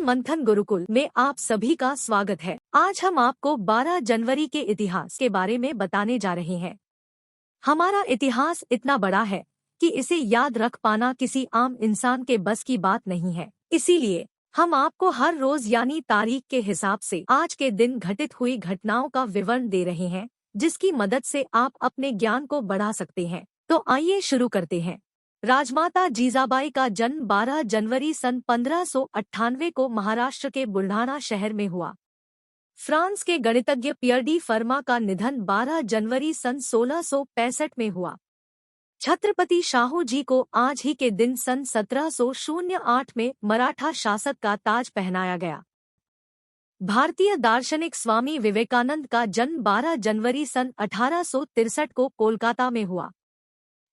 मंथन गुरुकुल में आप सभी का स्वागत है। आज हम आपको 12 जनवरी के इतिहास के बारे में बताने जा रहे हैं। हमारा इतिहास इतना बड़ा है कि इसे याद रख पाना किसी आम इंसान के बस की बात नहीं है। इसीलिए हम आपको हर रोज यानी तारीख के हिसाब से आज के दिन घटित हुई घटनाओं का विवरण दे रहे हैं, जिसकी मदद से आप अपने ज्ञान को बढ़ा सकते हैं। तो आइए शुरू करते हैं। राजमाता जीजाबाई का जन्म 12 जनवरी सन 1598 को महाराष्ट्र के बुल्ढाना शहर में हुआ। फ्रांस के गणितज्ञ पियर डी फर्मा का निधन 12 जनवरी सन 1665 में हुआ। छत्रपति शाहू जी को आज ही के दिन सन 1708 में मराठा शासक का ताज पहनाया गया। भारतीय दार्शनिक स्वामी विवेकानंद का जन्म 12 जनवरी सन 1863 को कोलकाता में हुआ।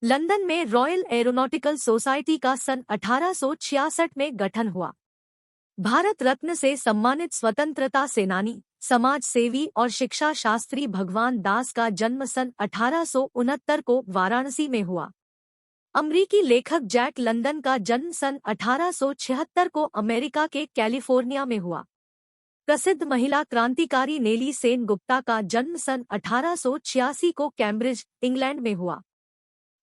लंदन में रॉयल एरोनॉटिकल सोसाइटी का सन 1866 में गठन हुआ। भारत रत्न से सम्मानित स्वतंत्रता सेनानी, समाज सेवी और शिक्षा शास्त्री भगवान दास का जन्म सन 1869 को वाराणसी में हुआ। अमरीकी लेखक जैक लंदन का जन्म सन 1876 को अमेरिका के कैलिफोर्निया में हुआ। प्रसिद्ध महिला क्रांतिकारी नेली सेन गुप्ता का जन्म सन 1886 को कैम्ब्रिज, इंग्लैंड में हुआ।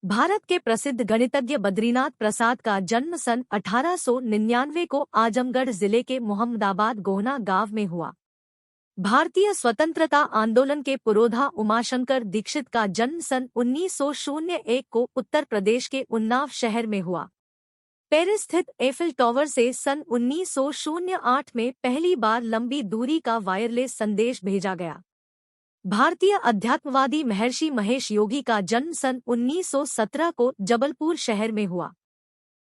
भारत के प्रसिद्ध गणितज्ञ बद्रीनाथ प्रसाद का जन्म सन 1899 को आजमगढ़ जिले के मोहम्मदाबाद गोहना गांव में हुआ। भारतीय स्वतंत्रता आंदोलन के पुरोधा उमाशंकर दीक्षित का जन्म सन 1901 को उत्तर प्रदेश के उन्नाव शहर में हुआ। पेरिस स्थित एफिल टावर से सन 1908 में पहली बार लंबी दूरी का वायरलेस संदेश भेजा गया। भारतीय अध्यात्मवादी महर्षि महेश योगी का जन्म सन 1917 को जबलपुर शहर में हुआ।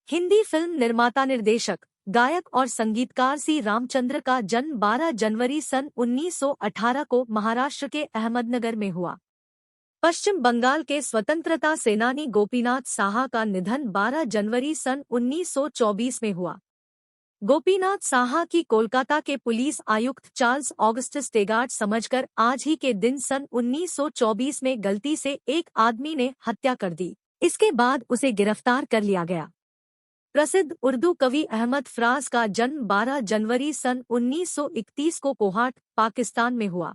हिंदी फिल्म निर्माता, निर्देशक, गायक और संगीतकार सी रामचंद्र का जन्म 12 जनवरी सन 1918 को महाराष्ट्र के अहमदनगर में हुआ। पश्चिम बंगाल के स्वतंत्रता सेनानी गोपीनाथ साहा का निधन 12 जनवरी सन 1924 में हुआ। गोपीनाथ साहा की कोलकाता के पुलिस आयुक्त चार्ल्स ऑगस्टस टेगार्ट समझकर आज ही के दिन सन 1924 में गलती से एक आदमी ने हत्या कर दी। इसके बाद उसे गिरफ्तार कर लिया गया। प्रसिद्ध उर्दू कवि अहमद फराज का जन्म 12 जनवरी सन 1931 को कोहाट, पाकिस्तान में हुआ।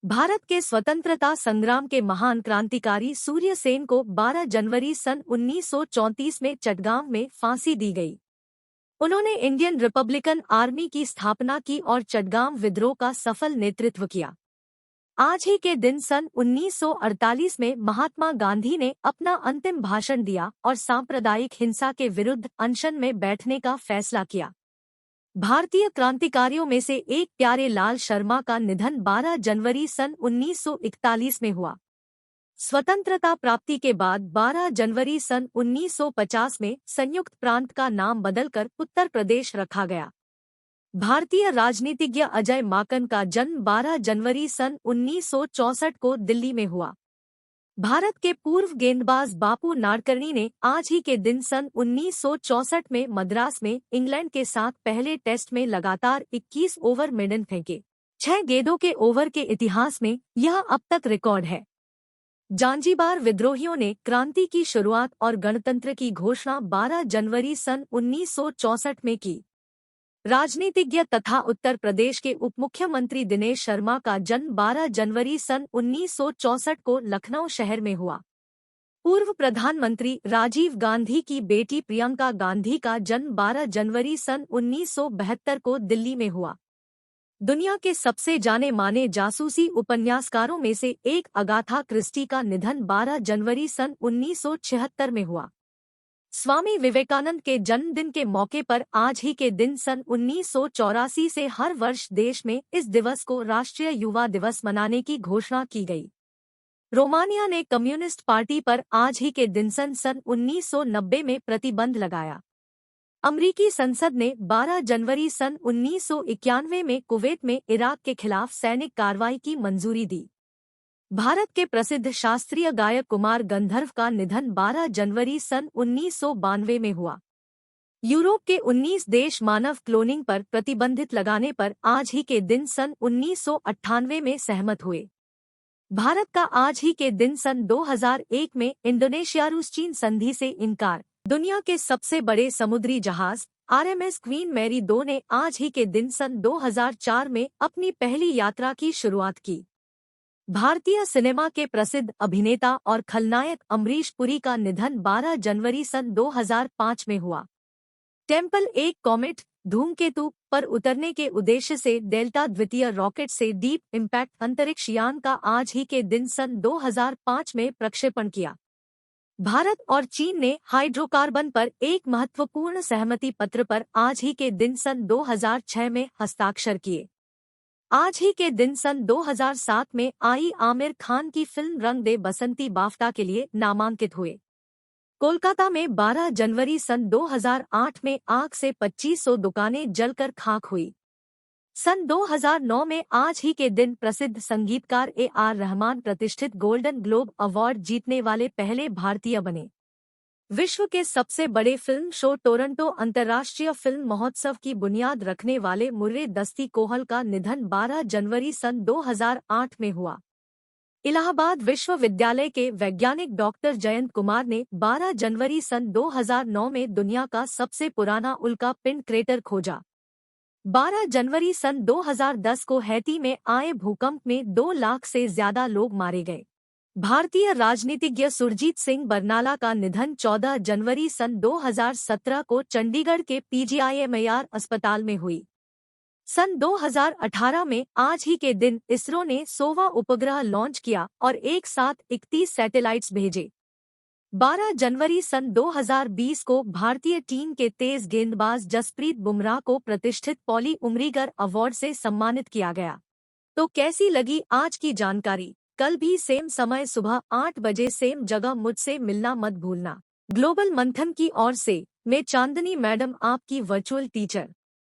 भारत के स्वतंत्रता संग्राम के महान क्रांतिकारी सूर्य सेन को 12 जनवरी सन 1934 में चटगांव में फांसी दी गई। उन्होंने इंडियन रिपब्लिकन आर्मी की स्थापना की और चटगांव विद्रोह का सफल नेतृत्व किया। आज ही के दिन सन 1948 में महात्मा गांधी ने अपना अंतिम भाषण दिया और सांप्रदायिक हिंसा के विरुद्ध अनशन में बैठने का फैसला किया। भारतीय क्रांतिकारियों में से एक प्यारे लाल शर्मा का निधन 12 जनवरी सन 1941 में हुआ। स्वतंत्रता प्राप्ति के बाद 12 जनवरी सन 1950 में संयुक्त प्रांत का नाम बदलकर उत्तर प्रदेश रखा गया। भारतीय राजनीतिज्ञ अजय माकन का जन्म 12 जनवरी सन 1964 को दिल्ली में हुआ। भारत के पूर्व गेंदबाज बापू नाडकर्णी ने आज ही के दिन सन 1964 में मद्रास में इंग्लैंड के साथ पहले टेस्ट में लगातार 21 ओवर मेडन फेंके। 6 गेंदों के ओवर के इतिहास में यह अब तक रिकॉर्ड है। जांजीबार विद्रोहियों ने क्रांति की शुरुआत और गणतंत्र की घोषणा 12 जनवरी सन 1964 में की। राजनीतिज्ञ तथा उत्तर प्रदेश के उप मुख्यमंत्री दिनेश शर्मा का जन्म 12 जनवरी सन 1964 को लखनऊ शहर में हुआ। पूर्व प्रधानमंत्री राजीव गांधी की बेटी प्रियंका गांधी का जन्म 12 जनवरी सन 1972 को दिल्ली में हुआ। दुनिया के सबसे जाने माने जासूसी उपन्यासकारों में से एक अगाथा क्रिस्टी का निधन 12 जनवरी सन 1976 में हुआ। स्वामी विवेकानंद के जन्मदिन के मौके पर आज ही के दिन सन 1984 से हर वर्ष देश में इस दिवस को राष्ट्रीय युवा दिवस मनाने की घोषणा की गई। रोमानिया ने कम्युनिस्ट पार्टी पर आज ही के दिन सन 1990 में प्रतिबंध लगाया। अमरीकी संसद ने 12 जनवरी सन 1991 में कुवैत में इराक के खिलाफ सैनिक कार्रवाई की मंजूरी दी। भारत के प्रसिद्ध शास्त्रीय गायक कुमार गंधर्व का निधन 12 जनवरी सन 1992 में हुआ। यूरोप के 19 देश मानव क्लोनिंग पर प्रतिबंधित लगाने पर आज ही के दिन सन 1998 में सहमत हुए। भारत का आज ही के दिन सन 2001 में इंडोनेशिया रूस चीन संधि से इनकार। दुनिया के सबसे बड़े समुद्री जहाज RMS क्वीन मैरी 2 ने आज ही के दिन सन 2004 में अपनी पहली यात्रा की शुरुआत की। भारतीय सिनेमा के प्रसिद्ध अभिनेता और खलनायक अमरीश पुरी का निधन 12 जनवरी सन 2005 में हुआ। टेम्पल एक कॉमेट धूमकेतु पर उतरने के उद्देश्य से डेल्टा द्वितीय रॉकेट से डीप इम्पैक्ट अंतरिक्ष यान का आज ही के दिन सन 2005 में प्रक्षेपण किया। भारत और चीन ने हाइड्रोकार्बन पर एक महत्वपूर्ण सहमति पत्र पर आज ही के दिन सन 2006 में हस्ताक्षर किए। आज ही के दिन सन 2007 में आई आमिर खान की फिल्म रंग दे बसंती बाफ्टा के लिए नामांकित हुए। कोलकाता में 12 जनवरी सन 2008 में आग से 2500 दुकानें जलकर खाक हुई। सन 2009 में आज ही के दिन प्रसिद्ध संगीतकार AR रहमान प्रतिष्ठित गोल्डन ग्लोब अवार्ड जीतने वाले पहले भारतीय बने। विश्व के सबसे बड़े फिल्म शो टोरंटो अंतर्राष्ट्रीय फिल्म महोत्सव की बुनियाद रखने वाले मुर्रे दस्ती कोहल का निधन 12 जनवरी सन 2008 में हुआ। इलाहाबाद विश्वविद्यालय के वैज्ञानिक डॉक्टर जयंत कुमार ने 12 जनवरी सन 2009 में दुनिया का सबसे पुराना उल्का पिंड क्रेटर खोजा। 12 जनवरी सन 2010 को हैती में आए भूकंप में 2 लाख से ज्यादा लोग मारे गए। भारतीय राजनीतिज्ञ सुरजीत सिंह बरनाला का निधन 14 जनवरी सन 2017 को चंडीगढ़ के PGIMER अस्पताल में हुई। सन 2018 में आज ही के दिन इसरो ने 100वां उपग्रह लॉन्च किया और एक साथ 31 सैटेलाइट्स भेजे। 12 जनवरी सन 2020 को भारतीय टीम के तेज गेंदबाज जसप्रीत बुमराह को प्रतिष्ठित पॉली उमरीगर अवार्ड से सम्मानित किया गया। तो कैसी लगी आज की जानकारी? कल भी सेम समय सुबह 8 बजे सेम जगह मुझसे मिलना मत भूलना। ग्लोबल मंथन की ओर से मैं चांदनी मैडम, आपकी वर्चुअल टीचर।